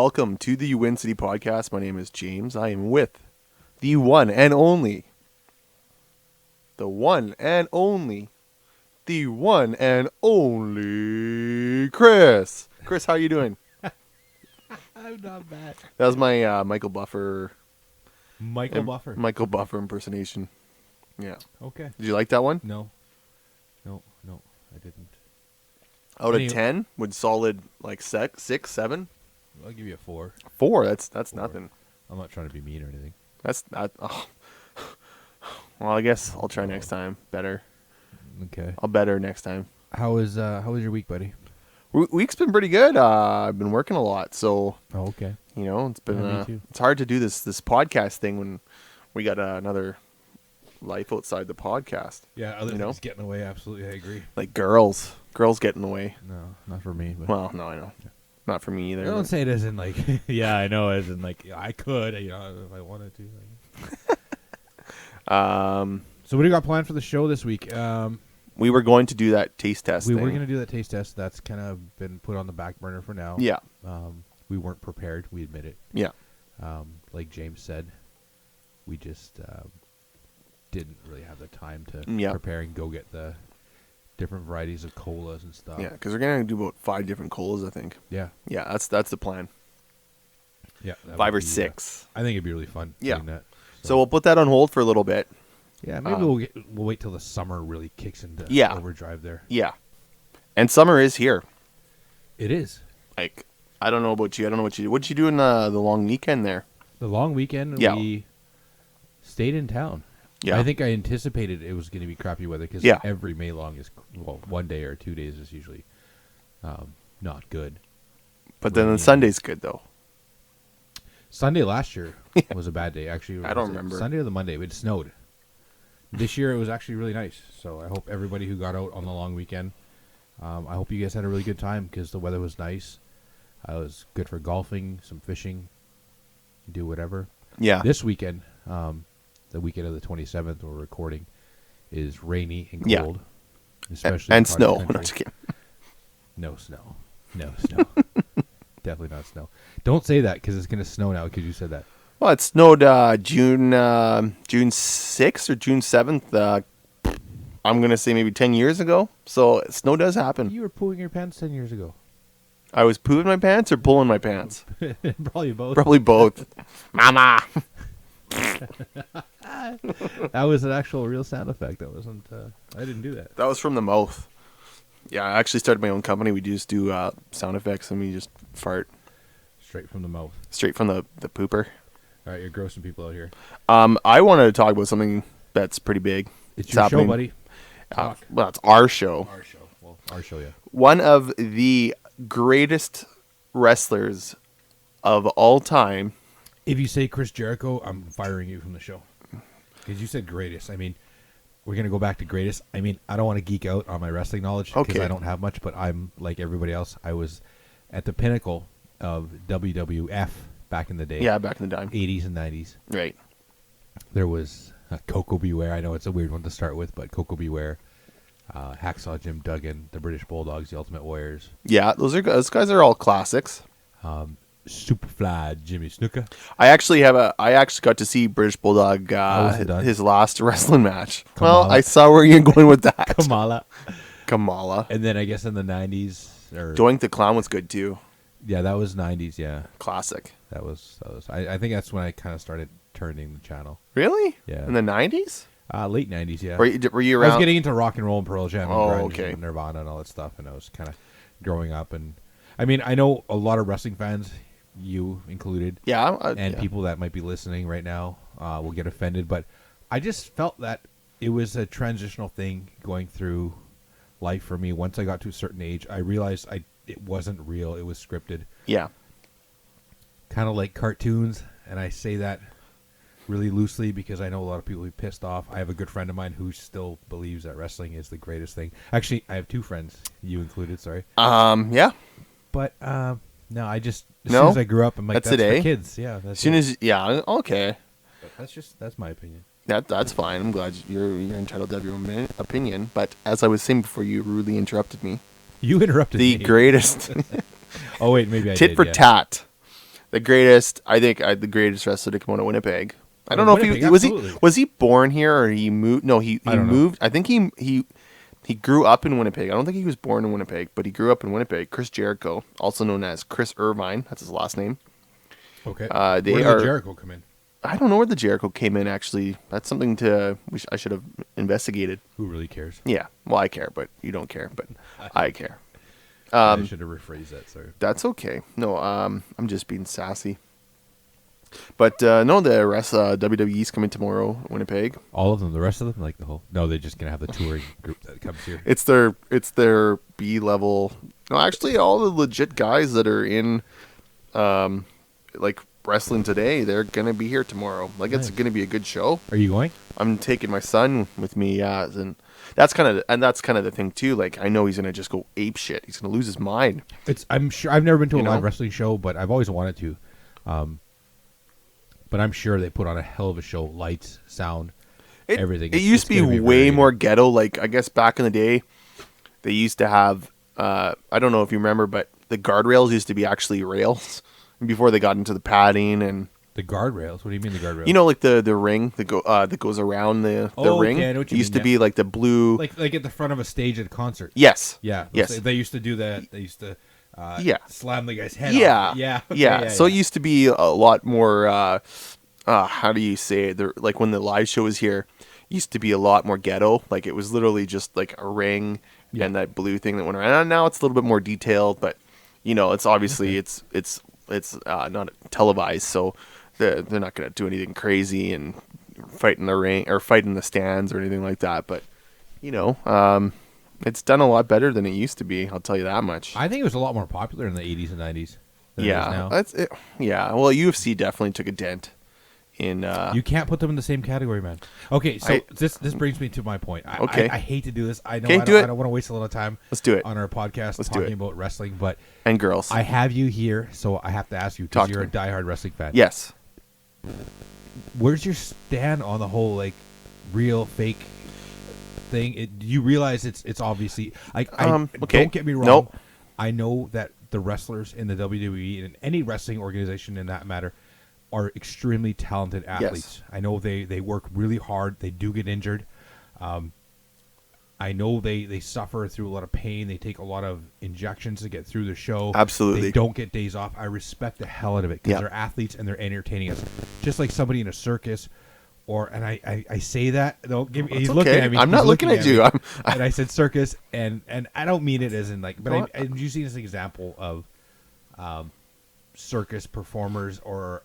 welcome to the Win City Podcast. My name is James. I am with the one and only, Chris. Chris, how are you doing? I'm not bad. That was my Michael Buffer impersonation. Yeah. Okay. Did you like that one? No, I didn't. Out of 10, would solid like 6, 7? I'll give you a 4. 4. That's 4. Nothing. I'm not trying to be mean or anything. That's not. Oh. Well, I guess I'll try next time. Better. Okay. I'll better next time. How was your week, buddy? Week's been pretty good. I've been working a lot, so. Oh, okay. You know, it's been. Me too. It's hard to do this podcast thing when we got another life outside the podcast. Yeah, other things getting away. Absolutely, I agree. Like girls get in the way. No, not for me. But Well, no, I know. Yeah. Not for me either. Don't say it as in like. Yeah, I know. As in like I could, if I wanted to. So what do you got planned for the show this week? We were going to do that taste test. We were going to do that taste test. That's kind of been put on the back burner for now. Yeah. We weren't prepared. We admit it. Yeah. Like James said, we just didn't really have the time to prepare and go get the different varieties of colas and stuff. Yeah, because we're going to do about 5 different colas, I think. Yeah. Yeah, that's the plan. Yeah. 5 or 6. I think it'd be really fun doing that. So we'll put that on hold for a little bit. Yeah, maybe we'll wait till the summer really kicks into overdrive there. Yeah. And summer is here. It is. Like, I don't know about you. I don't know what you did. What did you do in the long weekend there? The long weekend, we stayed in town. Yeah. I think I anticipated it was going to be crappy weather because every May long is, one day or 2 days is usually not good. But then the Sunday's good, though. Sunday last year was a bad day. Actually, I don't remember. Sunday or the Monday, it snowed. This year it was actually really nice. So I hope everybody who got out on the long weekend, I hope you guys had a really good time because the weather was nice. It was good for golfing, some fishing, do whatever. Yeah. This weekend, the weekend of the 27th, we're recording, is rainy and cold. Especially and snow. No snow. No snow. Definitely not snow. Don't say that because it's going to snow now because you said that. Well, it snowed June 6th or June 7th. I'm going to say maybe 10 years ago. So snow does happen. You were pooing your pants 10 years ago. I was pooing my pants or pulling my pants? Probably both. Probably both. Mama. That was an actual real sound effect. That wasn't. I didn't do that. That was from the mouth. Yeah, I actually started my own company. We just do sound effects and we just fart. Straight from the mouth. Straight from the pooper. All right, you're grossing people out here. I wanted to talk about something that's pretty big. It's your show, buddy. Well, it's our show. Our show. Well, our show, yeah. One of the greatest wrestlers of all time. If you say Chris Jericho, I'm firing you from the show. Because you said greatest. I mean, we're going to go back to greatest. I mean, I don't want to geek out on my wrestling knowledge because I don't have much, but I'm like everybody else. I was at the pinnacle of WWF back in the day. Yeah, back in the time. 80s and 90s. Right. There was Coco Beware. I know it's a weird one to start with, but Coco Beware, Hacksaw Jim Duggan, the British Bulldogs, the Ultimate Warriors. Yeah, those guys are all classics. Superfly Jimmy Snuka. I actually got to see British Bulldog his last wrestling match. Kamala. Well, I saw where you're going with that. Kamala. And then I guess in the 90s Doink the Clown was good too. Yeah, that was 90s, yeah. Classic. That was I think that's when I kind of started turning the channel. Really? Yeah. In the 90s? Late 90s, yeah. Were you around? I was getting into rock and roll and Pearl Jam and grunge okay. and Nirvana and all that stuff, and I was kind of growing up. And I mean, I know a lot of wrestling fans, you included, people that might be listening right now will get offended, but I just felt that it was a transitional thing going through life for me. Once I got to a certain age, I realized it wasn't real. It was scripted. Yeah. Kind of like cartoons, and I say that really loosely because I know a lot of people will be pissed off. I have a good friend of mine who still believes that wrestling is the greatest thing. Actually, I have 2 friends, you included, sorry. Yeah. But, no, I just, as soon as I grew up, I'm like, that's for kids. Yeah. Okay. That's my opinion. That's fine. I'm glad you're entitled to have your own opinion. But as I was saying before, you rudely interrupted me. You interrupted me. The greatest. Oh, wait, maybe I did. Tit for tat. The greatest, I think, the greatest wrestler to come out of Winnipeg. I don't know Winnipeg, if was he born here or he moved. No, he moved. I think he grew up in Winnipeg. I don't think he was born in Winnipeg, but he grew up in Winnipeg. Chris Jericho, also known as Chris Irvine, that's his last name. Okay. Where did Jericho come in? I don't know where the Jericho came in. Actually, that's something I should have investigated. Who really cares? Yeah, well, I care, but you don't care, but I care. I should have rephrased that. Sorry. That's okay. No, I'm just being sassy. But no, the rest WWE's coming tomorrow, Winnipeg. All of them, the rest of them, like the whole. No, they're just gonna have the touring group that comes here. It's their B level. No, actually, all the legit guys that are in, like wrestling today, they're gonna be here tomorrow. Like nice. It's gonna be a good show. Are you going? I'm taking my son with me. And that's kind of the thing too. Like I know he's gonna just go ape shit. He's gonna lose his mind. I'm sure. I've never been to a live wrestling show, but I've always wanted to. But I'm sure they put on a hell of a show. Lights, sound, everything. It used to be way more ghetto. Like I guess back in the day, they used to have. I don't know if you remember, but the guardrails used to be actually rails before they got into the padding and the guardrails. What do you mean the guardrails? You know, like the ring that goes around the ring. Okay, I know what you used to be like the blue, like at the front of a stage at a concert. Yes. Yeah. Yes. They used to do that. They used to. Slam the guy's head. Yeah. Off. Yeah. Okay, yeah. So it used to be a lot more. How do you say it? Like when the live show was here, it used to be a lot more ghetto. Like it was literally just like a ring and that blue thing that went around. And now it's a little bit more detailed, but you know, it's obviously it's not televised, so they're not going to do anything crazy and fight in the ring or fight in the stands or anything like that. But you know, it's done a lot better than it used to be. I'll tell you that much. I think it was a lot more popular in the 80s and 90s. Yeah, that's it. Yeah, well, UFC definitely took a dent. You can't put them in the same category, man. Okay, so this brings me to my point. I hate to do this. I know I don't want to waste a lot of time. Let's do it on our podcast talking about wrestling, but and girls. I have you here, so I have to ask you because you're a diehard wrestling fan. Yes. Where's your stand on the whole like real fake thing? Do you realize it's obviously like don't get me wrong. Nope. I know that the wrestlers in the WWE and any wrestling organization in that matter are extremely talented athletes. Yes. I know they work really hard. They do get injured. I know they suffer through a lot of pain. They take a lot of injections to get through the show. Absolutely. They don't get days off. I respect the hell out of it because they're athletes and they're entertaining us. Just like somebody in a circus and I say that. Don't give me, he's looking at me. I'm not looking at you. And I said circus and I don't mean it as in like, but I'm using this example of circus performers or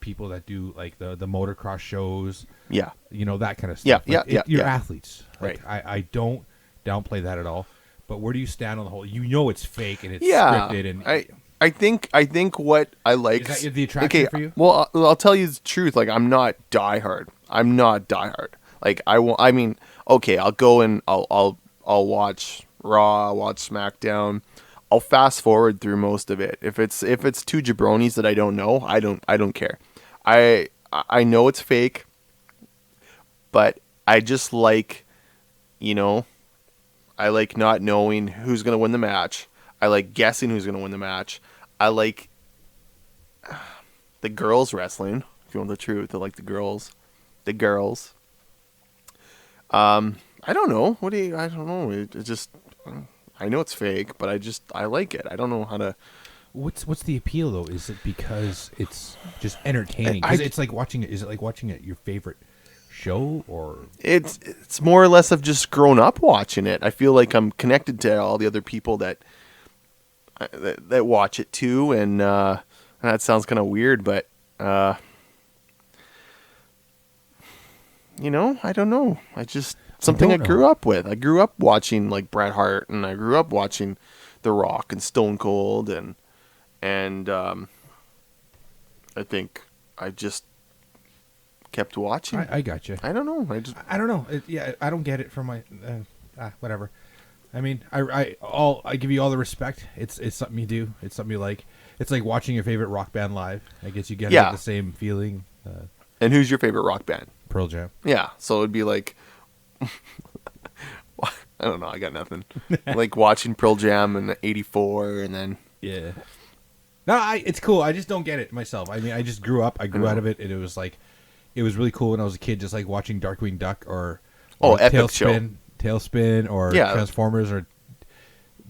people that do like the motocross shows, you know, that kind of stuff. You're athletes, like, right? I don't downplay that at all. But where do you stand on the whole? You know, it's fake and it's scripted, and I think what I like is that the attraction for you. Well, I'll tell you the truth. Like I'm not diehard. Like I mean, okay, I'll go and I'll watch Raw, I'll watch SmackDown. I'll fast forward through most of it. If it's two jabronis that I don't know, I don't care. I know it's fake, but I just like, you know, I like not knowing who's gonna win the match. I like guessing who's gonna win the match. I like the girls wrestling. If you want the truth, I like the girls. The girls. I don't know. I don't know. It just. I know it's fake, but I like it. I don't know how to. What's the appeal though? Is it because it's just entertaining? It's like watching it. Is it like watching it your favorite show, or it's more or less of just grown up watching it. I feel like I'm connected to all the other people that watch it too, and that sounds kind of weird, but you know, I don't know. I just. Something I grew up with. I grew up watching like Bret Hart, and I grew up watching The Rock and Stone Cold, and I think I just kept watching. I got you. I don't know. I don't know. I don't get it from my whatever. I mean, I give you all the respect. It's something you do. It's something you like. It's like watching your favorite rock band live. I guess you get the same feeling. And who's your favorite rock band? Pearl Jam. Yeah, so it'd be like. I don't know. I got nothing. Like watching Pearl Jam in '84, and then No, it's cool. I just don't get it myself. I mean, I just grew up. I grew out of it, and it was like, it was really cool when I was a kid, just like watching Darkwing Duck or Epic Show. Tailspin or Transformers or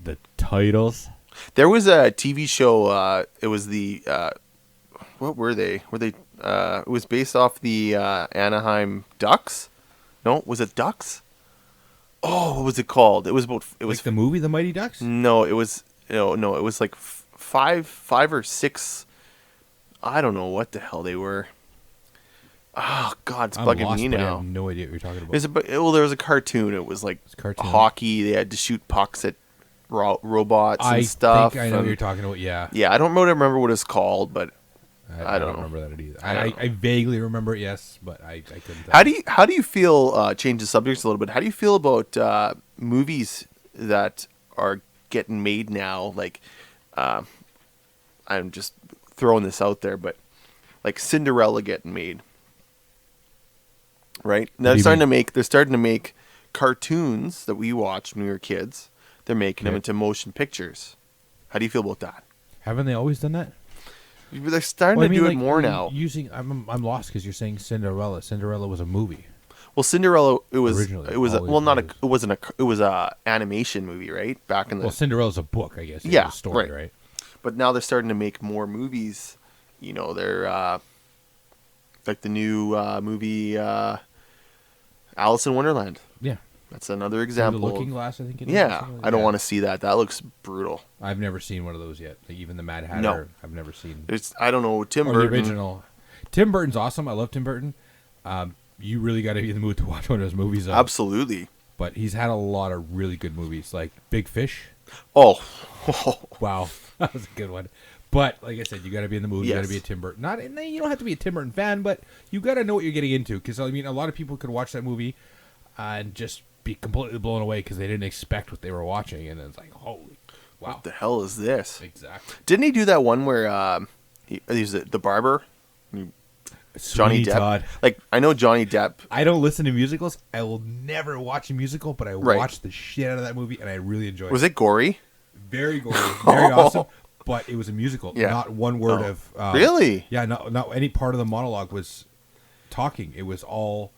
the titles. There was a TV show. It was the what were they? Were they? It was based off the Anaheim Ducks. No, was it Ducks? Oh, what was it called? It was about. It was like the movie The Mighty Ducks. No, it was no. It was like five or six. I don't know what the hell they were. Oh God, it's bugging me now. I have no idea what you're talking about. There was a cartoon. It was like hockey. They had to shoot pucks at robots and stuff. I think I know what you're talking about. Yeah. Yeah, I don't remember what it's called, but I don't remember that either. I vaguely remember it, yes, but I couldn't. How do you feel? Change the subject a little bit. How do you feel about movies that are getting made now? Like, I'm just throwing this out there, but like Cinderella getting made. Right now, they're starting to make cartoons that we watched when we were kids. They're making them into motion pictures. How do you feel about that? Haven't they always done that? They're starting to do it more now. I'm lost because you're saying Cinderella. Cinderella was a movie. Well, Cinderella it was a animation movie, right? Back in the Cinderella's a book, I guess. Yeah, a story, right? But now they're starting to make more movies. You know, they're like the new movie Alice in Wonderland. Yeah. That's another example. The Looking Glass, I think it is. Yeah. I don't want to see that. That looks brutal. I've never seen one of those yet. Like even the Mad Hatter, no. I've never seen. I don't know, Tim Burton. The original. Tim Burton's awesome. I love Tim Burton. You really got to be in the mood to watch one of those movies. Absolutely. But he's had a lot of really good movies, like Big Fish. Oh. Wow. That was a good one. But like I said, you got to be in the mood. Yes. You got to be a Tim Burton. You don't have to be a Tim Burton fan, but you got to know what you're getting into. Because I mean, a lot of people could watch that movie and just be completely blown away because they didn't expect what they were watching, and it's like, holy, wow, what the hell is this? Exactly. Didn't he do that one where he's the barber? Johnny Depp. Todd. Like, I know Johnny Depp. I don't listen to musicals. I will never watch a musical, but I watched the shit out of that movie, and I really enjoyed it. Was it gory? Very gory. Very awesome. But it was a musical. Yeah. Not one word of... really? Yeah, not any part of the monologue was talking. It was all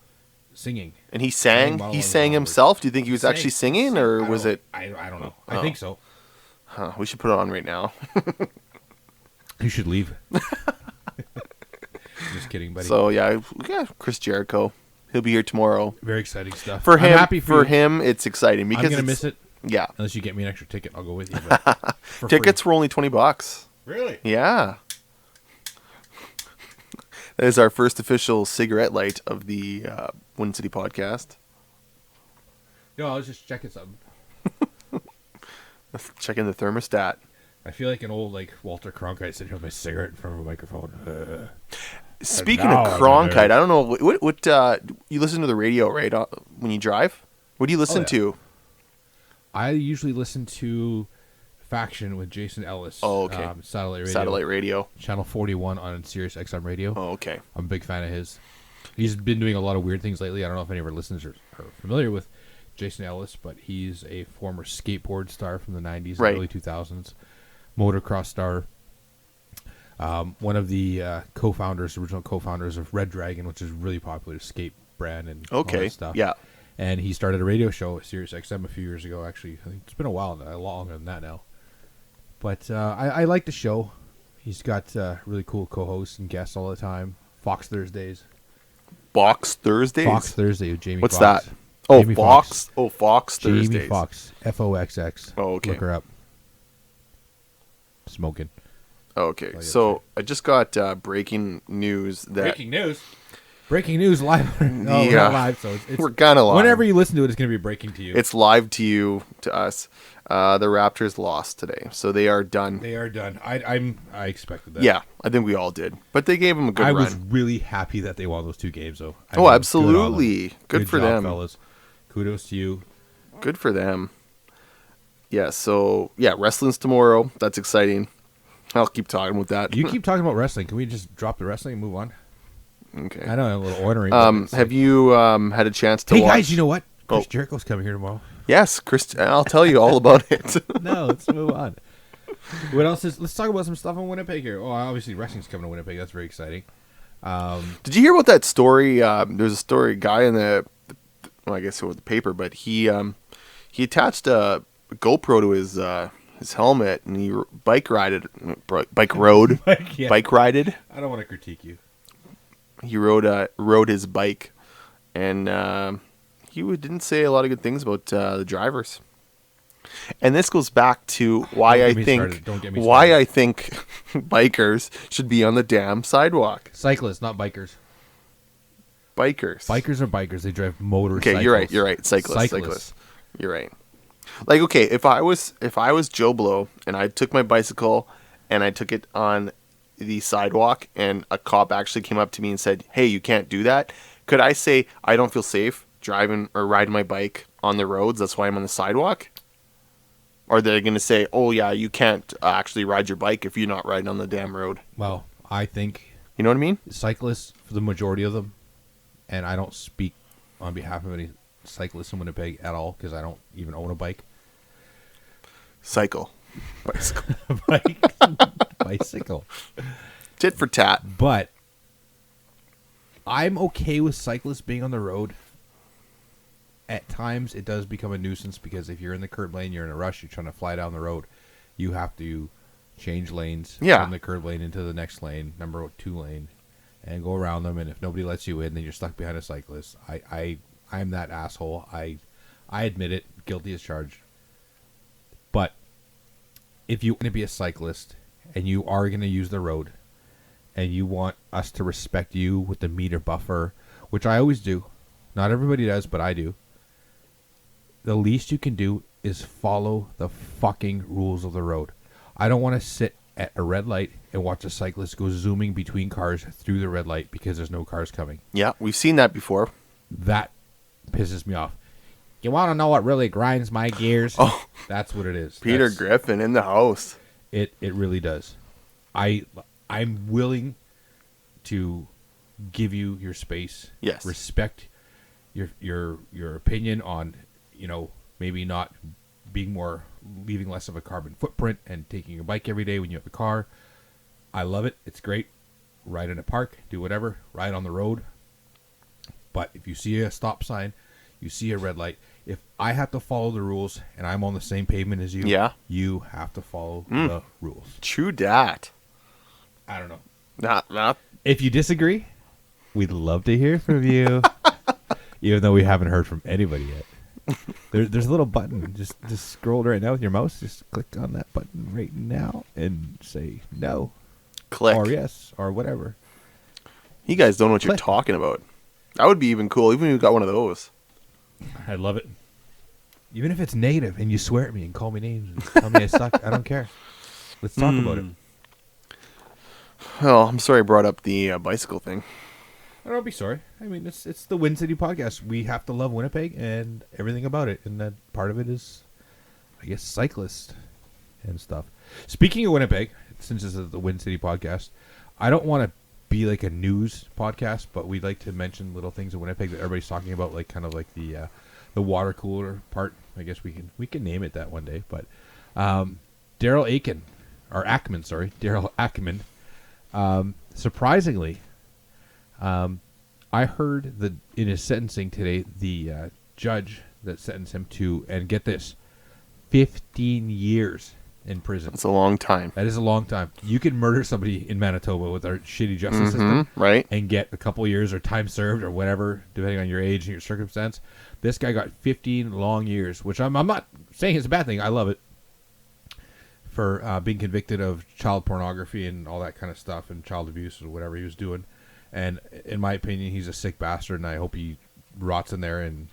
singing. And he sang? He sang himself? Do you think he was actually singing, or was it... I don't know. I think so. Huh, we should put it on right now. You should leave. Just kidding, buddy. So, yeah, Chris Jericho. He'll be here tomorrow. Very exciting stuff. For him, I'm happy for him, it's exciting. Because I'm going to miss it. Yeah. Unless you get me an extra ticket, I'll go with you. Tickets were only $20. Really? Yeah. That is our first official cigarette light of the Wind City podcast. No, I was just checking something. Checking the thermostat. I feel like an old Walter Cronkite sitting here with my cigarette in front of a microphone. Speaking of Cronkite, I don't know what you listen to the radio, right? When you drive, what do you listen to? I usually listen to Faction with Jason Ellis. Oh, okay. Satellite radio. Channel 41 on Sirius XM radio. Oh, okay. I'm a big fan of his. He's been doing a lot of weird things lately. I don't know if any of our listeners are familiar with Jason Ellis, but he's a former skateboard star from the 90s and early 2000s. Motocross star. One of the original co-founders of Red Dragon, which is a really popular skate brand and all that stuff. Yeah. And he started a radio show at Sirius XM a few years ago. Actually, I think it's been a while, longer than that now. But I like the show. He's got really cool co-hosts and guests all the time. Fox Thursdays. Fox Thursdays? Fox Thursday with Jamie What's Foxx. that? Oh, Jamie Fox. Oh, Fox Thursdays. Jamie Foxx. Foxx. Oh, okay. Look her up. Smoking. Oh, okay. So I just got breaking news. Breaking news live. No, we're not live, so it's we're kind of live. Whenever you listen to it, it's going to be breaking to you. It's live to you, to us. The Raptors lost today, so they are done. They are done. I expected that. Yeah, I think we all did. But they gave them a good run. I was really happy that they won those 2 games, though. Absolutely. Good for job, them. Fellas. Kudos to you. Good for them. Yeah, so, wrestling's tomorrow. That's exciting. I'll keep talking with that. You keep talking about wrestling. Can we just drop the wrestling and move on? Okay. I know I'm a little ordinary. Have you had a chance to watch? Hey, guys, you know what? Chris Jericho's coming here tomorrow. Yes, Chris. I'll tell you all about it. No, let's move on. What else is? Let's talk about some stuff in Winnipeg here. Oh, obviously wrestling's coming to Winnipeg. That's very exciting. Did you hear about that story? There's a story, guy in well, I guess it was the paper, but he attached a GoPro to his helmet and he bike rode. Yeah. Bike rided. I don't want to critique you. He rode his bike, and he didn't say a lot of good things about the drivers. And this goes back to why I think bikers should be on the damn sidewalk. Cyclists, not bikers. Bikers. Bikers are bikers. They drive motorcycles. Okay, you're right. Cyclists. You're right. Like, okay, if I was Joe Blow and I took my bicycle and I took it on the sidewalk and a cop actually came up to me and said, "Hey, you can't do that," could I say I don't feel safe driving or riding my bike on the roads? That's why I'm on the sidewalk. Or are they going to say, "Oh yeah, you can't actually ride your bike if you're not riding on the damn road"? Well, I think you know what I mean. Cyclists, for the majority of them, and I don't speak on behalf of any cyclists in Winnipeg at all because I don't even own a bike. Bicycle. Bicycle. Tit for tat. But I'm okay with cyclists being on the road. At times, it does become a nuisance because if you're in the curb lane, you're in a rush, you're trying to fly down the road, you have to change lanes from the curb lane into the next lane, number 2 lane, and go around them. And if nobody lets you in, then you're stuck behind a cyclist. I'm that asshole. I admit it. Guilty as charged. But if you want to be a cyclist and you are going to use the road and you want us to respect you with the meter buffer, which I always do. Not everybody does, but I do. The least you can do is follow the fucking rules of the road. I don't want to sit at a red light and watch a cyclist go zooming between cars through the red light because there's no cars coming. Yeah, we've seen that before. That pisses me off. You want to know what really grinds my gears? Oh, that's what it is. Peter Griffin in the house. It really does. I'm willing to give you your space. Yes. Respect your opinion on, maybe not leaving less of a carbon footprint and taking your bike every day when you have a car. I love it. It's great. Ride in a park, do whatever, ride on the road. But if you see a stop sign, you see a red light, if I have to follow the rules and I'm on the same pavement as you, you have to follow the rules. True dat. I don't know. Not. If you disagree, we'd love to hear from you. Even though we haven't heard from anybody yet. There's a little button. Just scroll right now with your mouse. Just click on that button right now and say no. Click. Or yes. Or whatever. You guys don't know what you're talking about. That would be even cool, even if you got one of those. I'd love it. Even if it's negative and you swear at me and call me names and tell me I suck, I don't care. Let's talk about it. Well, I'm sorry I brought up the bicycle thing. Don't be sorry. I mean, it's the Win City podcast. We have to love Winnipeg and everything about it, and that part of it is, I guess, cyclists and stuff. Speaking of Winnipeg, since this is the Win City podcast, I don't want to be like a news podcast, but we'd like to mention little things in Winnipeg that everybody's talking about, like kind of like the water cooler part. I guess we can name it that one day. But Daryl Ackman, surprisingly. I heard that in his sentencing today, the judge that sentenced him to, and get this, 15 years in prison. That's a long time. That is a long time. You can murder somebody in Manitoba with our shitty justice system, right? And get a couple years or time served or whatever, depending on your age and your circumstance. This guy got 15 long years, which I'm not saying it's a bad thing. I love it. For being convicted of child pornography and all that kind of stuff and child abuse or whatever he was doing. And in my opinion, he's a sick bastard, and I hope he rots in there and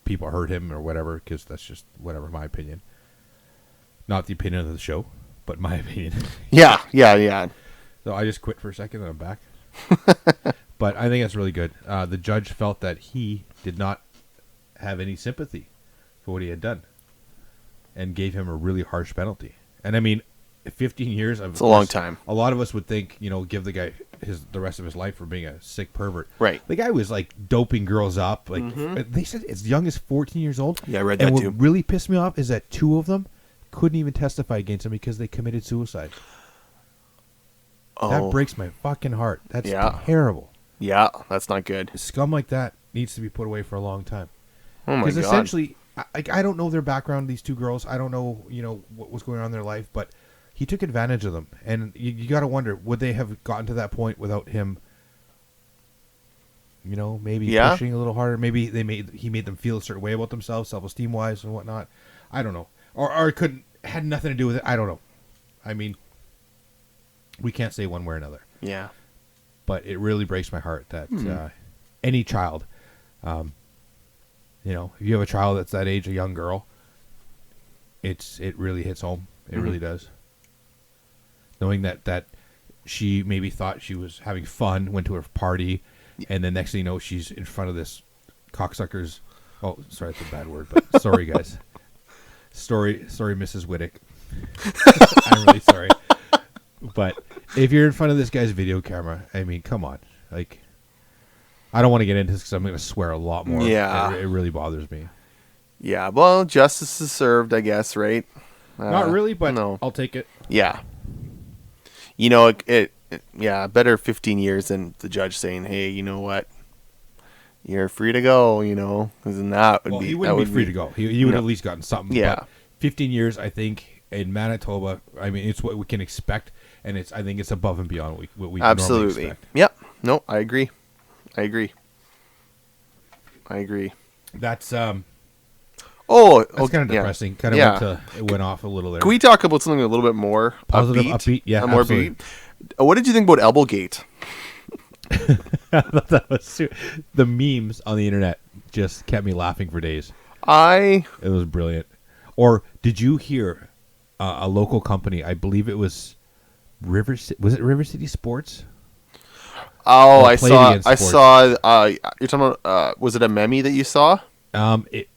people hurt him or whatever, because that's just whatever, my opinion. Not the opinion of the show, but my opinion. Yeah. So I just quit for a second and I'm back. But I think that's really good. The judge felt that he did not have any sympathy for what he had done and gave him a really harsh penalty. And I mean, 15 years. It's a long time. A lot of us would think, give the guy the rest of his life for being a sick pervert. Right. The guy was like doping girls up. Like they said as young as 14 years old. Yeah, I read that too. And what really pissed me off is that 2 of them couldn't even testify against them because they committed suicide. Oh. That breaks my fucking heart. That's terrible. Yeah, that's not good. Scum like that needs to be put away for a long time. Oh my god. Because essentially, I don't know their background, these two girls. I don't know, what was going on in their life, but he took advantage of them. And you got to wonder, would they have gotten to that point without him, maybe pushing a little harder? Maybe he made them feel a certain way about themselves, self-esteem wise and whatnot. I don't know. Or it had nothing to do with it. I don't know. I mean, we can't say one way or another. Yeah. But it really breaks my heart that any child, if you have a child that's that age, a young girl, it really hits home. It really does. Knowing that she maybe thought she was having fun, went to her party, and then next thing you know, she's in front of this cocksucker's. Oh, sorry, that's a bad word, but sorry, guys. Sorry, Mrs. Whittick. I'm really sorry. But if you're in front of this guy's video camera, I mean, come on. Like, I don't want to get into this because I'm going to swear a lot more. Yeah. It really bothers me. Yeah, well, justice is served, I guess, right? Not really, but no. I'll take it. Yeah. Better 15 years than the judge saying, hey, you know what? You're free to go, because then that would be... he wouldn't be free to go. He would have at least gotten something. Yeah. But 15 years, I think, in Manitoba, I mean, it's what we can expect, and I think it's above and beyond what we absolutely normally expect. Yep. No, I agree. That's kind of depressing. Kind of went off a little there. Can we talk about something a little bit more positive, upbeat? Yeah, more absolutely. Beat? What did you think about Elbowgate? That was the memes on the internet just kept me laughing for days. It was brilliant. Or did you hear a local company? I believe it was River City Sports. Oh, I saw. You're talking about. Was it a meme that you saw? It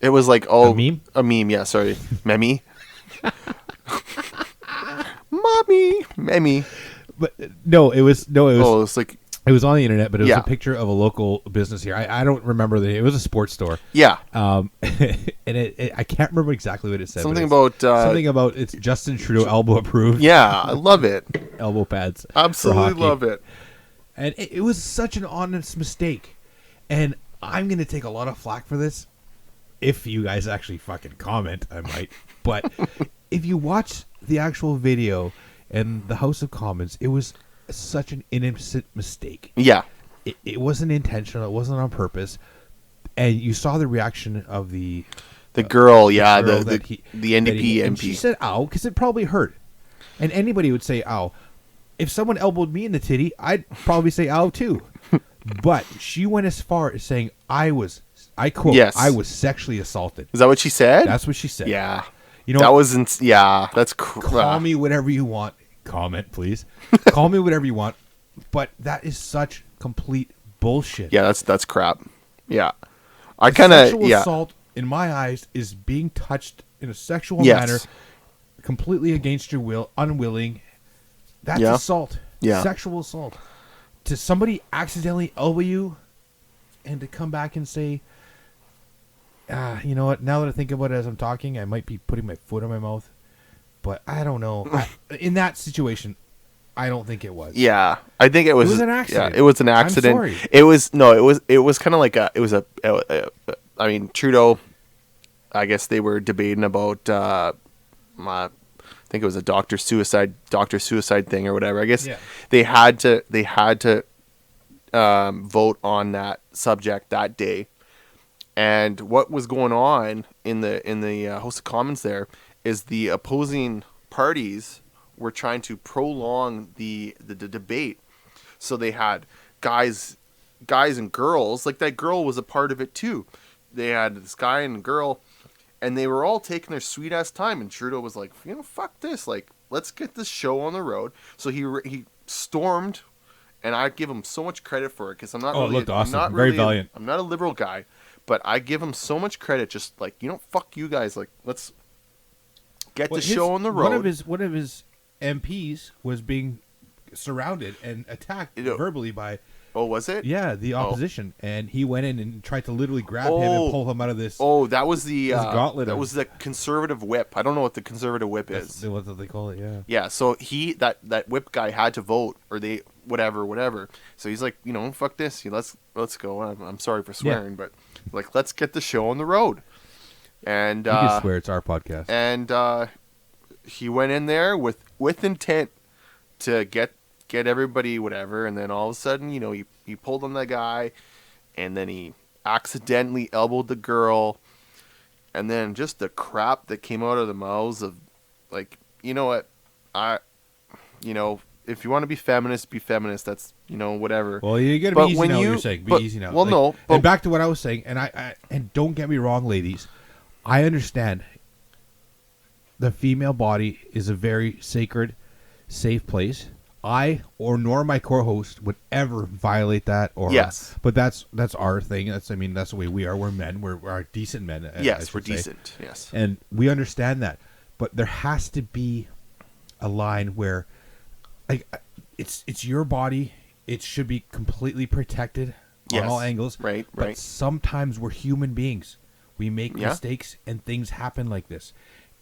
was like a meme. A meme. Yeah, sorry, meme. Mommy, meme. But no, it was. Oh, it was like. It was on the internet, but it was a picture of a local business here. I don't remember the name. It was a sports store. Yeah. And I can't remember exactly what it said. Something about it's Justin Trudeau elbow approved. Yeah, I love it. Elbow pads. Absolutely love it. And it was such an honest mistake. And I'm going to take a lot of flack for this. If you guys actually fucking comment, I might. But if you watch the actual video in the House of Commons, it was such an innocent mistake. Yeah. It wasn't intentional. It wasn't on purpose. And you saw the reaction of the girl, the NDP MP. She said, ow, because it probably hurt. And anybody would say, ow. If someone elbowed me in the titty, I'd probably say, ow, too. But she went as far as saying, I quote, yes. I was sexually assaulted. Is that what she said? That's what she said. Yeah. That wasn't, that's call me whatever you want. Comment, please. Call me whatever you want. But that is such complete bullshit. Yeah, that's crap. Yeah. Sexual assault, in my eyes, is being touched in a sexual manner, completely against your will, unwilling. That's assault. Yeah. Sexual assault. To somebody accidentally elbow you and to come back and say, you know what, now that I think about it as I'm talking, I might be putting my foot in my mouth. But I don't know. In that situation, I don't think it was. Yeah, I think it was an accident. Yeah, it was an accident. I'm sorry. It was kind of like I mean, Trudeau, I guess they were debating about I think it was a doctor suicide thing or whatever. I guess they had to vote on that subject that day. And what was going on in the House of Commons there is the opposing parties were trying to prolong the debate. So they had guys and girls, like that girl was a part of it too. They had this guy and girl, and they were all taking their sweet ass time. And Trudeau was like, fuck this, like let's get this show on the road. So he stormed, and I give him so much credit for it because I'm not. It looked awesome. Very valiant. I'm not a liberal guy, but I give him so much credit. Just like fuck you guys, like let's. Get the show on the road. One of his MPs was being surrounded and attacked verbally by Oh, was it? Yeah, the opposition, and he went in and tried to literally grab him and pull him out of this. Oh, that was the gauntlet. That was the conservative whip. I don't know what the conservative whip is. What do they call it? Yeah. Yeah. So that whip guy had to vote, or they whatever. So he's like, fuck this. Let's go. I'm sorry for swearing, but like, let's get the show on the road. And you can swear, it's our podcast. And he went in there with intent to get everybody whatever, and then all of a sudden, he pulled on that guy, and then he accidentally elbowed the girl, and then just the crap that came out of the mouths of, like, you know what, if you want to be feminist, that's, whatever. Well, you gotta be easy now. You're saying be easy now. Well, like, no. And back to what I was saying, and don't get me wrong, ladies, I understand the female body is a very sacred, safe place. Nor my co-host would ever violate that. Yes. But that's our thing. That's the way we are. We're men. We're decent men. Yes, we're decent. Yes. And we understand that. But there has to be a line where, like, it's your body. It should be completely protected on all angles. Right. But sometimes we're human beings. We make mistakes and things happen like this.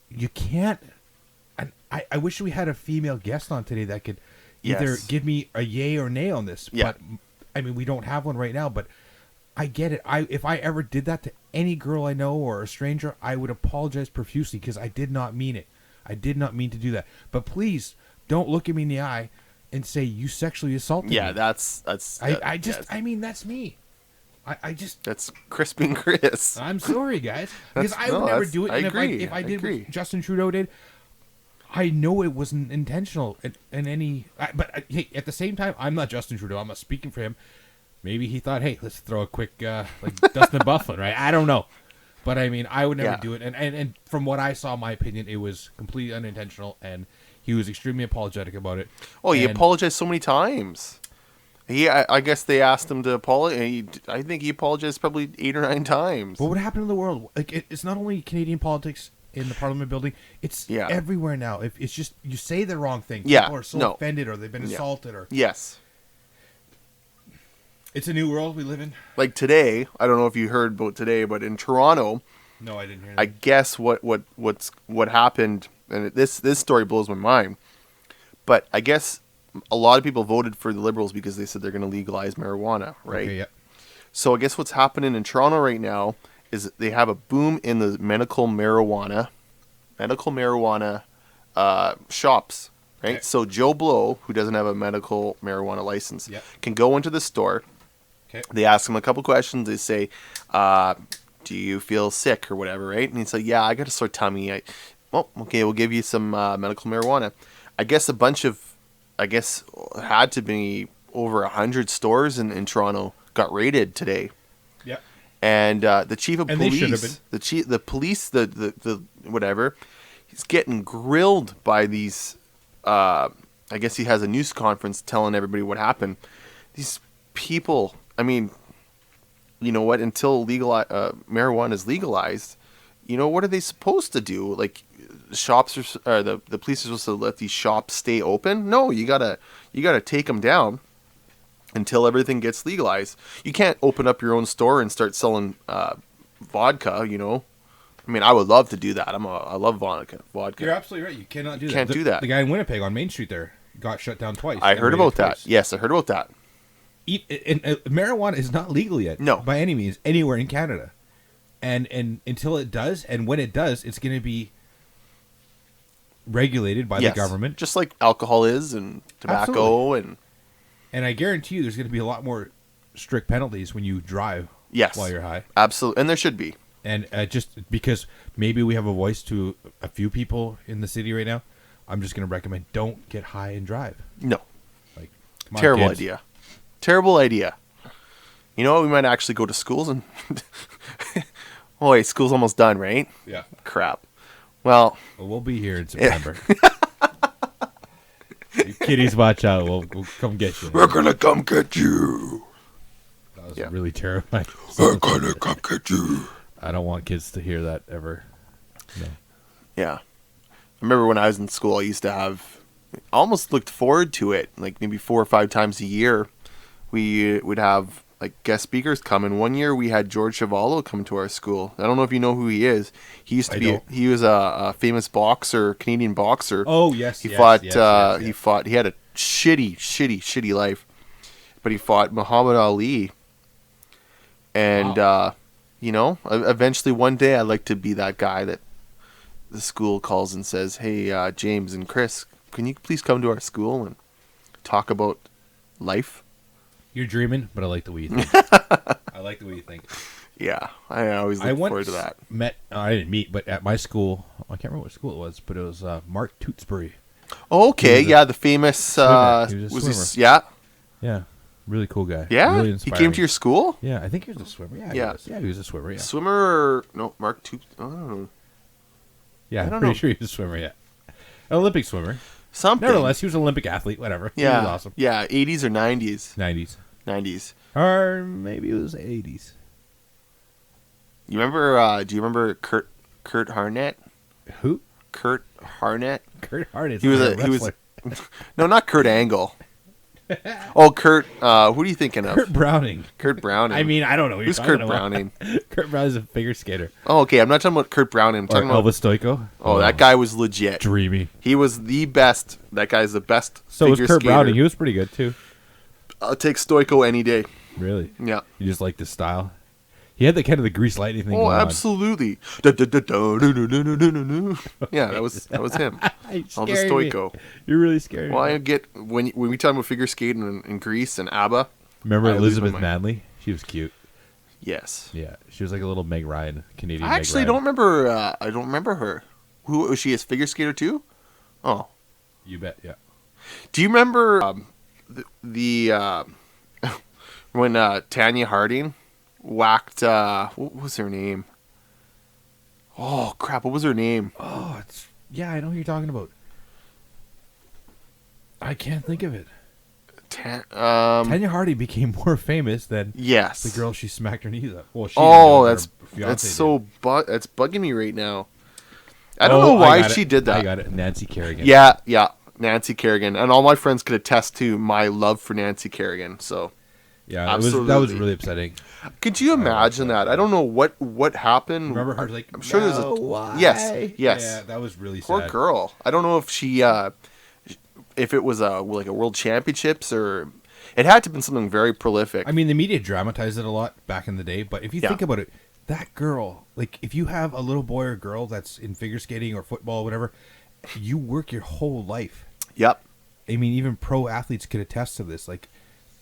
You can't. And I wish we had a female guest on today that could either give me a yay or nay on this. Yeah. But I mean, we don't have one right now, but I get it. If I ever did that to any girl I know or a stranger, I would apologize profusely because I did not mean it. I did not mean to do that. But please don't look at me in the eye and say you sexually assaulted me. Yeah, that's I mean, that's me. I just that's Chris being Chris. I'm sorry, guys, because I would never do it. I and agree. If I did what Justin Trudeau did, I know it wasn't intentional in any. But hey, at the same time, I'm not Justin Trudeau. I'm not speaking for him. Maybe he thought, hey, let's throw a quick like Dustin Bufflin, right? I don't know. But I mean, I would never do it. And from what I saw, my opinion, it was completely unintentional, and he was extremely apologetic about it. Oh, he apologized so many times. I guess they asked him to apologize. I think he apologized probably 8 or 9 times. But what happened in the world? Like, it's not only Canadian politics in the Parliament building; it's everywhere now. If it's just you say the wrong thing, people are so offended, or they've been assaulted, or yes. It's a new world we live in. Like today, I don't know if you heard about today, but in Toronto, no, I didn't hear that. I guess what happened, and this story blows my mind. But I guess a lot of people voted for the Liberals because they said they're going to legalize marijuana, right? Okay, yeah. So I guess what's happening in Toronto right now is they have a boom in the medical marijuana shops, right? Okay. So Joe Blow, who doesn't have a medical marijuana license, can go into the store. Okay. They ask him a couple questions. They say, do you feel sick or whatever, right? And he's like, yeah, I got a sore tummy. Okay, we'll give you some medical marijuana. I guess had to be over 100 stores in Toronto got raided today. Yeah. And the chief of police, the whatever, he's getting grilled by these. I guess he has a news conference telling everybody what happened. These people, I mean, you know what? Until marijuana is legalized, what are they supposed to do? Like, shops are the police are supposed to let these shops stay open? No, you gotta take them down until everything gets legalized. You can't open up your own store and start selling vodka. I mean, I would love to do that. I love vodka. You're absolutely right. You cannot do that. Can't do that. The guy in Winnipeg on Main Street there got shut down twice. I heard about that. Yes, I heard about that. Marijuana is not legal yet. No, by any means, anywhere in Canada, and until it does, and when it does, it's going to be regulated by the government, just like alcohol is, and tobacco. Absolutely. And I guarantee you, there's going to be a lot more strict penalties when you drive. While you're high. Absolutely, and there should be. And just because maybe we have a voice to a few people in the city right now, I'm just going to recommend don't get high and drive. No. Like, terrible idea. Terrible idea. You know what? We might actually go to schools and... oh, wait, school's almost done, right? Yeah. Crap. Well, we'll be here in September. You kiddies, watch out. We'll come get you. We're going to come get you. That was really terrifying. We're going to come get you. I don't want kids to hear that ever. No. Yeah. I remember when I was in school, I used to have... I almost looked forward to it, like maybe 4 or 5 times a year. we would have like guest speakers come. And one year we had George Chuvalo come to our school. I don't know if you know who he is. He used to he was a famous boxer, Canadian boxer. Oh yes, he fought. He fought. He had a shitty life, but he fought Muhammad Ali. And wow. Eventually one day I'd like to be that guy that the school calls and says, "Hey, James and Chris, can you please come to our school and talk about life?" You're dreaming, but I like the way you think. I like the way you think. Yeah, I always look forward to that. I didn't meet, but at my school, I can't remember what school it was, but it was Mark Tewksbury. Oh, okay, the famous. He was yeah. Yeah, really cool guy. Yeah, really he came to your school. Yeah, I think he was a swimmer. Yeah, he was a swimmer. Yeah, swimmer. No, Mark Tewksbury. I don't know. Yeah, I'm pretty sure he was a swimmer. Yeah, an Olympic swimmer. Something. Nevertheless, he was an Olympic athlete. Whatever. Yeah, he was awesome. Yeah, 80s or 90s. 90s. Or maybe it was 80s. You remember? Do you remember Kurt Harnett? Who? Kurt Harnett. Kurt Harnett. He was. No, not Kurt Angle. Oh, Kurt. Who are you thinking of? Kurt Browning. Kurt Browning. I mean, I don't know. Who's Kurt Browning? Kurt Browning's a figure skater. Oh, okay. I'm not talking about Kurt Browning. I'm talking about Elvis Stoico. Oh, that guy was legit. Dreamy. He was the best. That guy's the best. So was Kurt Browning. He was pretty good too. I'll take Stoico any day. Really? Yeah. You just like the style. He had the kind of the grease lightning thing. Oh, absolutely. Yeah, that was him. Elvis Stoico. You're really scary. Well, I get when we talk about figure skating in Greece and ABBA. Remember Elizabeth Manley? She was cute. Yes. Yeah, she was like a little Meg Ryan, Canadian. I actually don't remember. I don't remember her. Who was she? A figure skater too? Oh, you bet. Yeah. Do you remember when Tanya Harding whacked? What was her name? Oh crap! What was her name? Oh, I know who you're talking about. I can't think of it. Tanya Harding became more famous than the girl she smacked her knees up. Well, that's bugging me right now. I don't know why she did that. I got it. Nancy Kerrigan. Yeah, Nancy Kerrigan, and all my friends could attest to my love for Nancy Kerrigan. So, yeah, that was really upsetting. Could you imagine that? I don't know what happened. Remember her like? I'm sure there's why? Yes. Yeah, that was really poor sad. girl. I don't know if she if it was a world championships or it had to have been something very prolific. I mean, the media dramatized it a lot back in the day, but if you think about it, that girl, like if you have a little boy or girl that's in figure skating or football or whatever, you work your whole life. Yep. I mean, even pro athletes could attest to this. Like,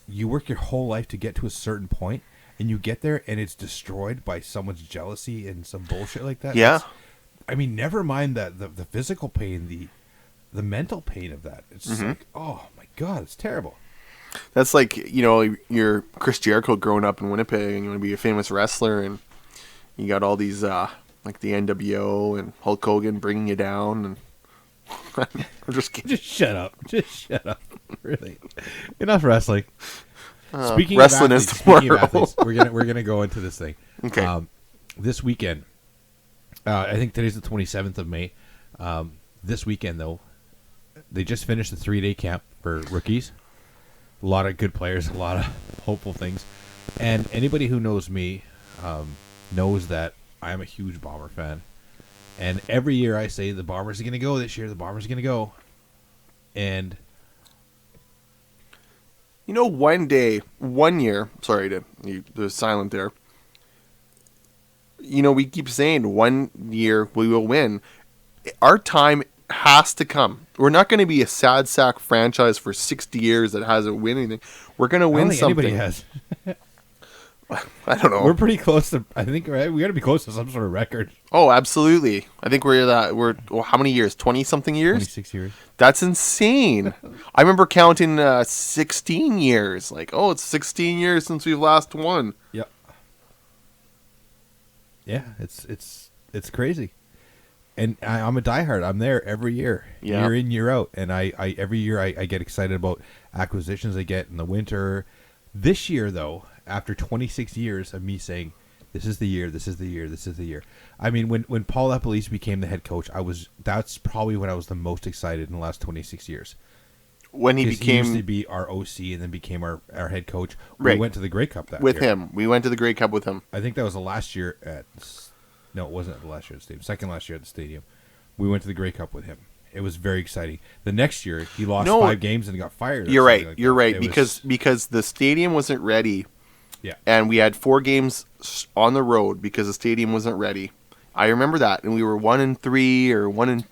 you work your whole life to get to a certain point, and you get there, and it's destroyed by someone's jealousy and some bullshit like that. Yeah. I mean, never mind the physical pain, the mental pain of that. It's just like, oh my God, it's terrible. That's like, you're Chris Jericho growing up in Winnipeg and you want to be a famous wrestler and you got all these, like the NWO and Hulk Hogan bringing you down and I'm just kidding. Just shut up. Really. Enough wrestling. Speaking wrestling of athletes, we're gonna go into this thing. Okay. This weekend, I think today's the 27th of May. This weekend, though, they just finished the 3-day camp for rookies. A lot of good players, a lot of hopeful things. And anybody who knows me knows that I'm a huge Bomber fan. And every year I say the Bombers are going to go this year. The Bombers are going to go. And one year, sorry there's silent there. We keep saying 1 year we will win. Our time has to come. We're not going to be a sad sack franchise for 60 years that hasn't won anything. We're going to win something. Anybody has. I don't know. We're pretty close to. I think right. We got to be close to some sort of record. Oh, absolutely. I think we're how many years? 20-something years? 26 years. That's insane. I remember counting 16 years. Like, it's 16 years since we've last won. Yep. Yeah, it's crazy. And I'm a diehard. I'm there every year, year in, year out. And I every year I get excited about acquisitions I get in the winter. This year, though, after 26 years of me saying, this is the year, this is the year, this is the year. I mean, when Paul Epelise became the head coach, that's probably when I was the most excited in the last 26 years. when he became... He used to be our OC and then became our head coach. We went to the Grey Cup that with year. him. We went to the Grey Cup with him. I think that was the last year at... No, it wasn't the last year at the stadium. Second last year at the stadium. We went to the Grey Cup with him. It was very exciting. The next year, he lost 5 games and got fired. You're right. Like you're right. Because the stadium wasn't ready. Yeah. And we had 4 games on the road because the stadium wasn't ready. I remember that. And we were 1-3 or 1.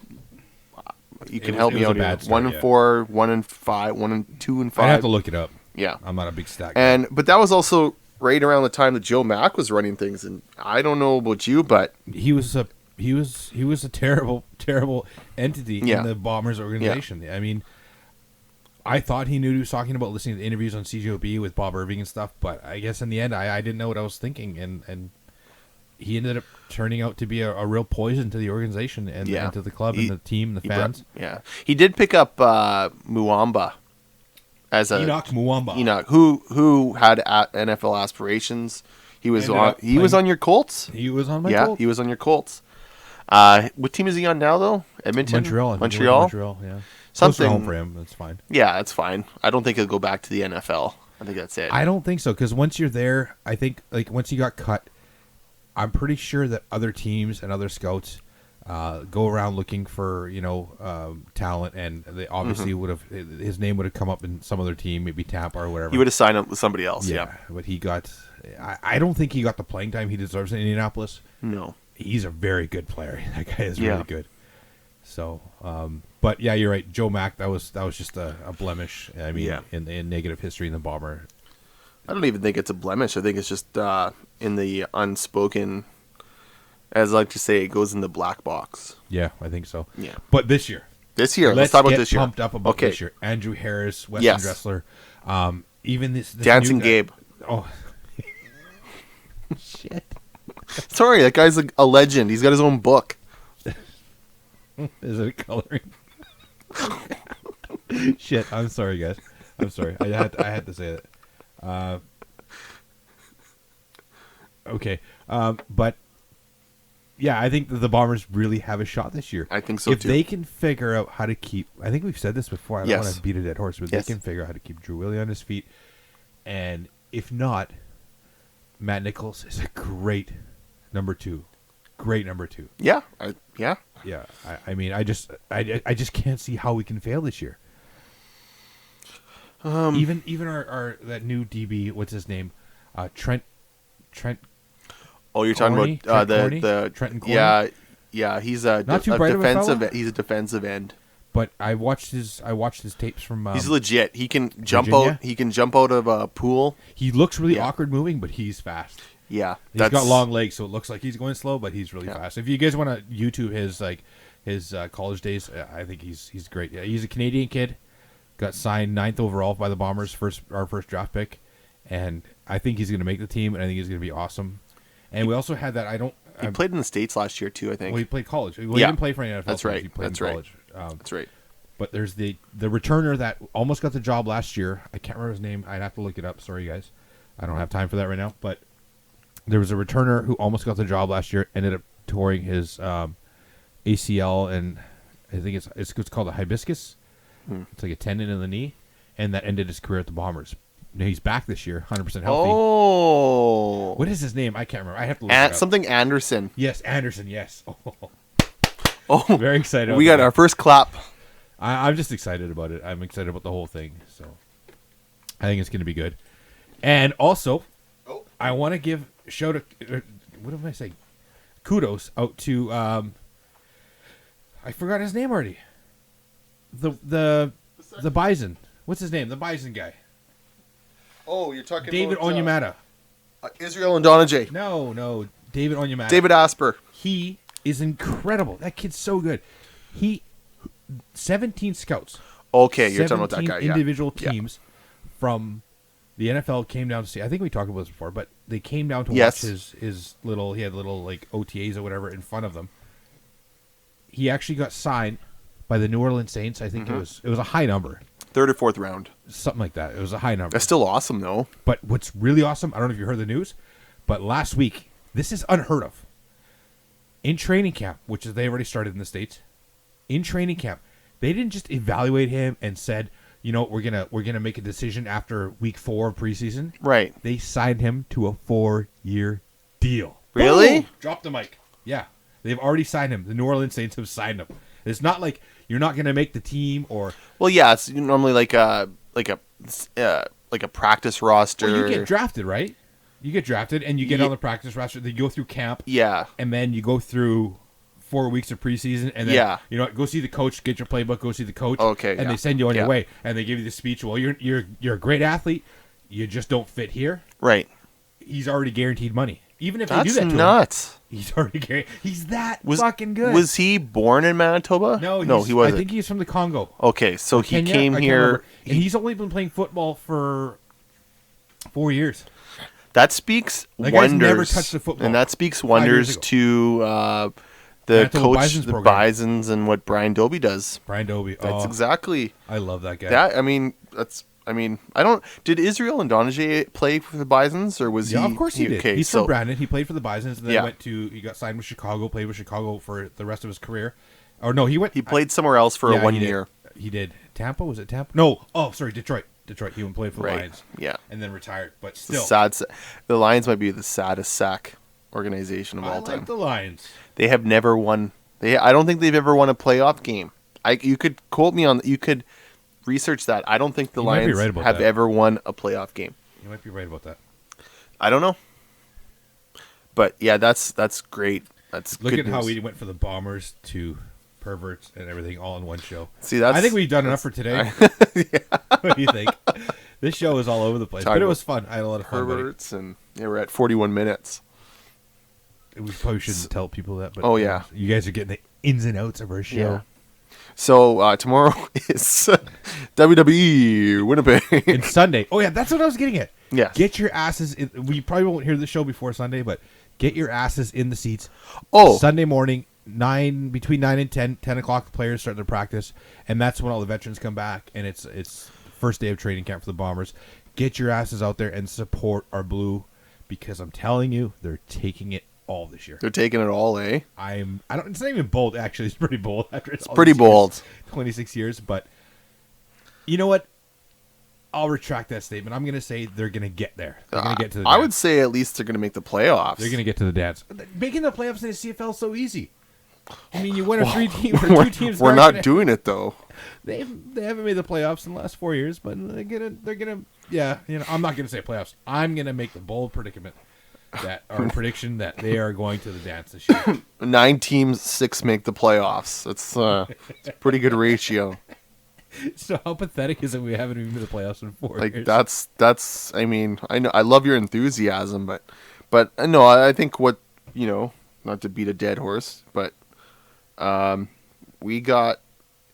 You can help me out here. 1-4, 1-5, 1-2 5. I have to look it up. Yeah. I'm not a big stat guy. But that was also right around the time that Joe Mack was running things. And I don't know about you, but he was a terrible entity in the Bombers organization. Yeah. I mean, I thought he knew what he was talking about, listening to interviews on CJOB with Bob Irving and stuff, but I guess in the end I didn't know what I was thinking, and he ended up turning out to be a real poison to the organization and to the club and the team and the fans. He did pick up Muamba as Enoch Muamba. Enoch, who had NFL aspirations. He was on your Colts. He was on my Colts. Yeah, he was on your Colts. What team is he on now, though? Edmonton? Montreal, yeah. Something home for him. That's fine. Yeah, that's fine. I don't think he'll go back to the NFL. I think that's it. I don't think so, because once you're there, I think once he got cut, I'm pretty sure that other teams and other scouts go around looking for talent, and they obviously would have his name would have come up in some other team, maybe Tampa or whatever. He would have signed up with somebody else. Yeah. But he got. I don't think he got the playing time he deserves in Indianapolis. No. He's a very good player. That guy is really good. So, but yeah, you're right. Joe Mack, that was just a blemish. I mean, in negative history in the Bomber. I don't even think it's a blemish. I think it's just in the unspoken, as I like to say, it goes in the black box. Yeah, I think so. Yeah. But this year, let's talk about this year. Pumped up about this year. Andrew Harris, Weston Dressler, even this Dancing Gabe. Oh, shit. Sorry, that guy's a legend. He's got his own book. Is it coloring? Shit, I'm sorry, guys. I'm sorry. I had to say that. Okay. But yeah, I think that the Bombers really have a shot this year. I think so, if too. If they can figure out how to keep... I think we've said this before. I don't want to beat a dead horse, but they can figure out how to keep Drew Willie on his feet. And if not, Matt Nichols is a great number 2. Great number 2. Yeah. Yeah. I mean, I just can't see how we can fail this year. Even our that new DB, what's his name? Trent. Oh, you're talking about the Trenton Corney? Yeah. He's a not too bright defensive. Of a he's a defensive end. But I watched his tapes from. He's legit. He can jump Virginia. out. He can jump out of a pool. He looks really awkward moving, but he's fast. Yeah, he's got long legs, so it looks like he's going slow, but he's really fast. If you guys want to YouTube his college days, I think he's great. Yeah, he's a Canadian kid. Got signed 9th overall by the Bombers, our first draft pick, and I think he's going to make the team, and I think he's going to be awesome. And we also had that. He played in the States last year too, I think. Well, he played college. He didn't play for any NFL. That's right. He played in college. That's right. But there's the returner that almost got the job last year. I can't remember his name. I'd have to look it up. Sorry, guys. I don't have time for that right now. But there was a returner who almost got the job last year. Ended up touring his ACL, and I think it's called a hibiscus. It's like a tendon in the knee, and that ended his career at the Bombers. Now he's back this year, 100% healthy. Oh, what is his name? I can't remember. I have to look it up. Something Anderson. Yes, Anderson. Yes. Oh, very excited. We got our first clap. I'm just excited about it. I'm excited about the whole thing. So I think it's going to be good. And also, I want to give what am I saying? Kudos out to I forgot his name already. The Bison. What's his name? The Bison guy. Oh, you're talking David about Onyemata. Israel and Donajay. No, David Onyemata. David Asper. He is incredible. That kid's so good. 17 scouts. Okay, you're talking about that guy. Individual teams from the NFL came down to see. I think we talked about this before, but they came down to watch his little. He had little like OTAs or whatever in front of them. He actually got signed by the New Orleans Saints. I think it was a high number. 3rd or 4th round. Something like that. It was a high number. That's still awesome, though. But what's really awesome, I don't know if you heard the news, but last week, this is unheard of. In training camp, which they already started in the States, in training camp, they didn't just evaluate him and said, we're gonna make a decision after week 4 of preseason. Right. They signed him to a 4-year deal. Really? Boom! Drop the mic. Yeah, they've already signed him. The New Orleans Saints have signed him. It's not like you're not gonna make the team or. Well, yeah, it's normally like a practice roster. Well, you get drafted, right? You get drafted and you get on the practice roster. They go through camp. Yeah. And then you go through 4 weeks of preseason, and then go see the coach, get your playbook, go see the coach. Okay, and they send you on your way, and they give you the speech. Well, you're a great athlete, you just don't fit here. Right. He's already guaranteed money, even if they do that to him. That's nuts. He's already guaranteed. He's fucking good. Was he born in Manitoba? No, he wasn't. I think he's from the Congo. Okay, so he Kenya? came here, and he's only been playing football for 4 years. That speaks that wonders. Guy's never touched the football. And that speaks wonders to the coach, the Bisons, and what Brian Dobie does. Brian Dobie. That's exactly. I love that guy. I don't. Did Israel and Donajay play for the Bisons, or was he? Yeah, of course he did. Okay, he's from Brandon. He played for the Bisons, and then he got signed with Chicago. Played with Chicago for the rest of his career. Or no, he went. He played somewhere else for 1 year. He did. Tampa, was it Tampa? No. Oh, sorry, Detroit. He went played for the Lions. Yeah, and then retired. But still, the Lions might be the saddest sack organization of all time. I like the Lions. They have never won. I don't think they've ever won a playoff game. You could quote me on. You could research that. I don't think the Lions have ever won a playoff game. You might be right about that. I don't know. But yeah, that's great. Look at how we went from the Bombers to perverts and everything all in one show. See, I think we've done enough for today. What do you think? This show is all over the place, but it was fun. I had a lot of fun. Perverts, and we're at 41 minutes. We probably shouldn't tell people that, but you guys are getting the ins and outs of our show. Yeah. So tomorrow is WWE Winnipeg. It's Sunday. Oh yeah, that's what I was getting at. Yeah. Get your asses in. We probably won't hear the show before Sunday, but get your asses in the seats. Oh, Sunday morning, between 9 and 10 o'clock, the players start their practice, and that's when all the veterans come back, and it's first day of training camp for the Bombers. Get your asses out there and support our blue, because I'm telling you, they're taking it all this year. They're taking it all, eh? It's not even bold, actually. It's pretty bold. It's pretty bold. 26 years, but you know what? I'll retract that statement. I'm going to say they're going to get there. They're going to get to the dance. I would say at least they're going to make the playoffs. They're going to get to the dance. Making the playoffs in the CFL is so easy. I mean, you win a 3-team or 2 teams. We're not doing it though. They haven't made the playoffs in the last 4 years, but they're gonna. Yeah, I'm not gonna say playoffs. I'm gonna make the bold prediction that they are going to the dance this year. 9 teams, 6 make the playoffs. It's a pretty good ratio. So how pathetic is it we haven't even made the playoffs in 4 years? That's. I mean, I know I love your enthusiasm, but no, I think not to beat a dead horse, but we got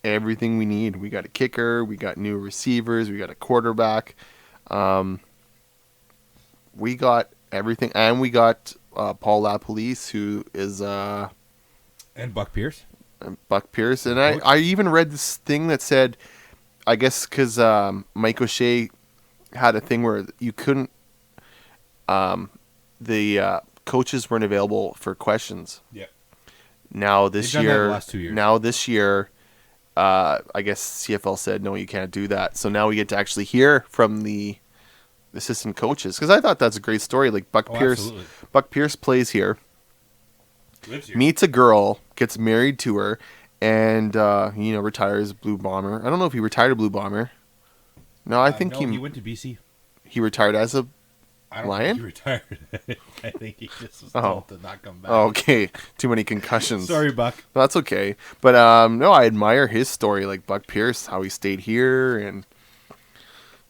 everything we need. We got a kicker, we got new receivers, we got a quarterback. We got everything, and we got Paul LaPolice, who is and Buck Pierce. And I even read this thing that said, I guess because Mike O'Shea had a thing where you couldn't, the coaches weren't available for questions. Yeah. Now this year, the last 2 years. I guess CFL said no, you can't do that. So now we get to actually hear from the assistant coaches, because I thought that's a great story. Like Buck Pierce, absolutely. Buck Pierce plays here, lives here, meets a girl, gets married to her, and retires Blue Bomber. I don't know if he retired a Blue Bomber. No, I think he went to BC. He retired as a Lion? Think he retired. I think he just was told to not come back. Okay, too many concussions. Sorry, Buck. That's okay. But no, I admire his story, like Buck Pierce, how he stayed here, and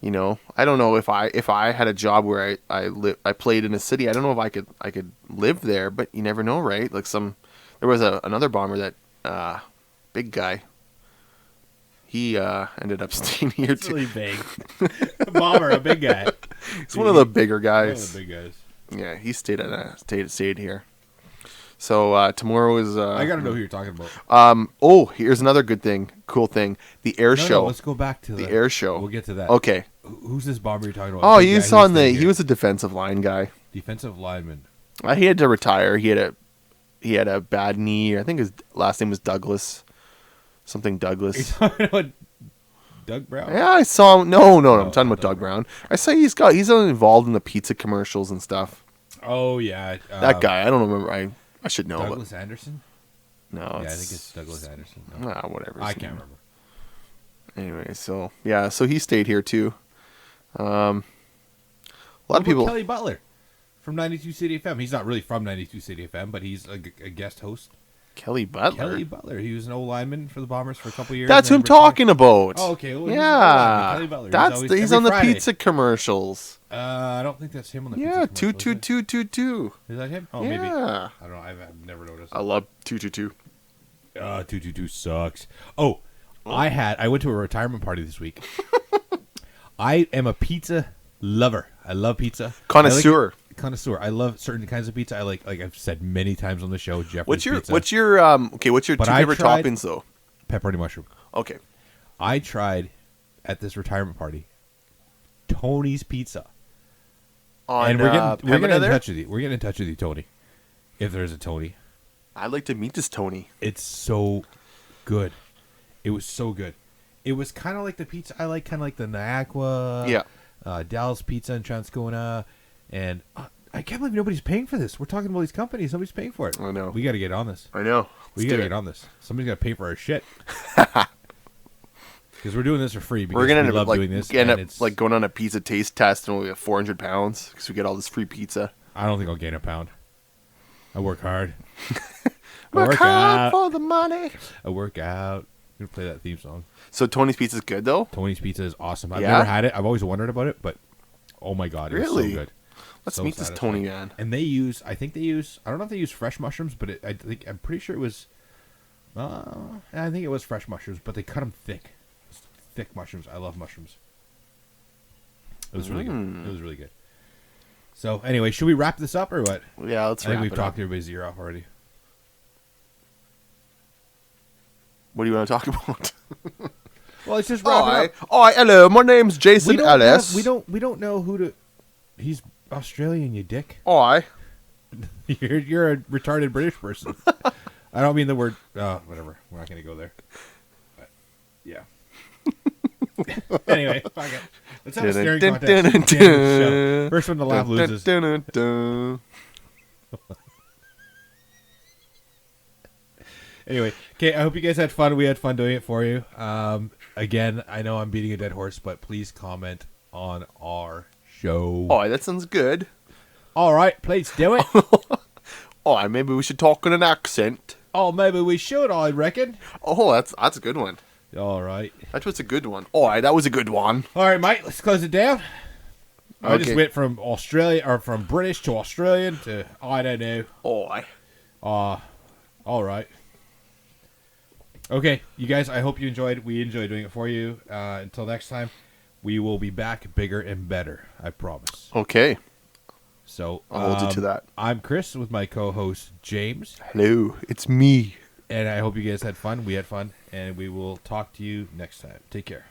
I don't know if I had a job where I played in a city. I don't know if I could live there, but you never know, right? Like there was another bomber that big guy. He ended up staying here too. Really big. Bomber, a big guy. He's one of the bigger guys. One of the big guys. Yeah, he stayed here. So tomorrow is. I gotta know who you're talking about. Here's another cool thing. The air show. Let's go back to the air show. We'll get to that. Okay. Who's this bomber you're talking about? Oh, he was a defensive line guy. Defensive lineman. He had to retire. He had a bad knee. I think his last name was Douglas. Something Douglas. You're talking about Doug Brown? Yeah, I saw him. No, I'm talking about Doug Brown. I saw he's involved in the pizza commercials and stuff. Oh yeah, that guy. I don't remember. I should know. Douglas Anderson. No, yeah, I think it's Douglas Anderson. No. Nah, whatever. I can't remember. Anyway, so yeah, so he stayed here too. A lot of people. Kelly Butler from 92 City FM. He's not really from 92 City FM, but he's a guest host. Kelly Butler. Kelly Butler. He was an old lineman for the Bombers for a couple years. That's who I'm talking about. Oh, okay. Well, yeah, Kelly Butler. He's on the Friday. Pizza commercials. I don't think that's him on the pizza commercials. 22222. Is that him? Oh, yeah. Maybe. I don't know. I've never noticed. I love 222. 222 sucks. Oh, I went to a retirement party this week. I am a pizza lover. I love pizza. Connoisseur. Connoisseur. I love certain kinds of pizza. I like I've said many times on the show, Jeffrey's pizza. What's your two favorite toppings though? Pepperoni mushroom. Okay. I tried at this retirement party Tony's Pizza. And we're getting in touch with you. We're getting in touch with you, Tony. If there's a Tony. I'd like to meet this Tony. It's so good. It was so good. It was kind of like the pizza I like, kind of like the Niagara. Yeah. Dallas Pizza in Transcona. And I can't believe nobody's paying for this. We're talking about these companies. Nobody's paying for it. I know. We got to get on this. I know. We got to get on this. Somebody's got to pay for our shit. Because we're doing this for free. Because we're gonna love doing this. End up like going on a pizza taste test and we'll get 400 pounds because we get all this free pizza. I don't think I'll gain a pound. I work hard. work hard for the money. I work out. I'm gonna play that theme song. So Tony's Pizza is good though. Tony's Pizza is awesome. I've never had it. I've always wondered about it, but oh my god, it's so good. Let's meet this Tony man. And I don't know if they use fresh mushrooms, but I'm pretty sure it was. I think it was fresh mushrooms, but they cut them thick. Thick mushrooms. I love mushrooms. It was really good. It was really good. So anyway, should we wrap this up or what? Yeah, let's wrap it up. I think we've talked everybody's ear off already. What do you want to talk about? Well, let's just wrap it up. All right, hello. My name's Jason Ellis. We don't know who to. He's Australian, you dick. All right. You're a retarded British person. I don't mean the word. Whatever. We're not going to go there. But, yeah. Anyway, fuck it. Let's have a staring contest. First one to laugh loses. Anyway, okay, I hope you guys had fun. We had fun doing it for you. Again, I know I'm beating a dead horse, but please comment on our show. Oh, that sounds good. All right, please do it. Oh, maybe we should talk in an accent. Oh, maybe we should, I reckon. Oh, that's a good one. All right. That was a good one. Oh, that was a good one. All right, mate, let's close it down. Okay. I just went from Australia, or from British to Australian to, I don't know. Oh. All right. Okay, you guys, I hope you enjoyed. We enjoyed doing it for you. Until next time, we will be back bigger and better. I promise. Okay. So I'll hold you to that. I'm Chris with my co-host James. Hello, it's me. And I hope you guys had fun. We had fun, and we will talk to you next time. Take care.